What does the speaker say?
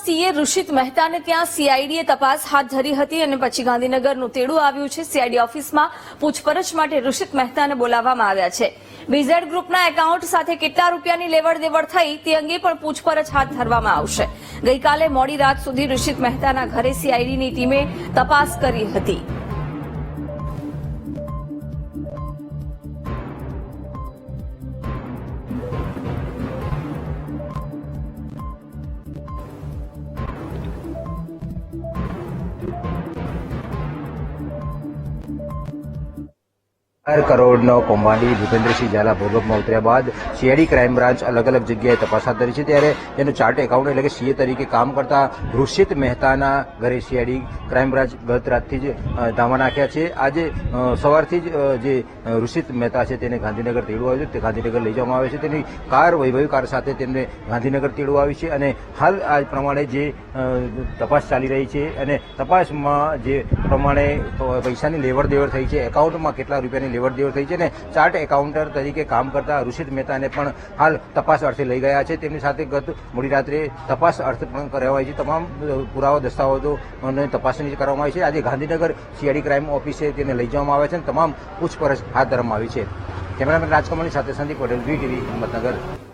CA ઋષિત મહેતાને ત્યાં સીઆઈડીએ તપાસ હાથ ધરી હતી અને પછી ગાંધીનગરનું તેડું આવ્યું છે। સીઆઈડી ઓફિસમાં પૂછપરછ માટે ઋષિત મહેતાને બોલાવવામાં આવ્યા છે। બીઝેડ ગ્રુપના એકાઉન્ટ સાથે કેટલા રૂપિયાની લેવડ દેવડ થઈ તે અંગે પણ પૂછપરછ હાથ ધરવામાં આવશે। ગઈકાલે મોડી રાત સુધી ઋષિત મહેતાના ઘરે સીઆઈડીની ટીમે તપાસ કરી હતી। કરોડનો કૌભાંડી ભૂપેન્દ્રસિંહ ઝાલા ભોગવમાં ઉતર્યા બાદ સીઆઈડી ક્રાઇમ બ્રાન્ચ અલગ અલગ જગ્યાએ તપાસ હાથ ધરી છે। ત્યારે તેનું ચાર્ટ એકાઉન્ટ એટલે કે સીએ તરીકે કામ કરતા ઋષિત મહેતાના ઘરે સીઆઈડી ક્રાઇમ બ્રાન્ચ ગત રાતથી જ ધામા નાખ્યા છે। આજે સવારથી જ જે ઋષિત મહેતા છે તેને ગાંધીનગર તેડું આવ્યું છે, તે ગાંધીનગર લઈ જવામાં આવે છે। તેની કાર વૈભવી કાર સાથે તેમને ગાંધીનગર તેડું આવી છે અને હાલ આ પ્રમાણે જે તપાસ ચાલી રહી છે અને તપાસમાં જે પ્રમાણે પૈસાની લેવડ દેવડ થઈ છે, એકાઉન્ટમાં કેટલા રૂપિયાની લેવડ દેવડ થઈ છે ને ચાર્ટ એકાઉન્ટર તરીકે કામ કરતા ઋષિત મહેતાને પણ હાલ તપાસ અર્થે લઈ ગયા છે। તેમની સાથે ગત મોડી રાત્રે તપાસ અર્થે પણ કરવામાં આવી છે। તમામ પુરાવા દસ્તાવેજો અને તપાસણી કરવામાં આવી છે। આજે ગાંધીનગર સીઆઈડી ક્રાઇમ ઓફિસે તેને લઈ જવામાં આવે છે અને તમામ પૂછપરછ હાથ ધરવામાં આવી છે। કેમેરામેન રાજકમલની સાથે સંદીપ પટેલ, વીટીવી હિંમતનગર।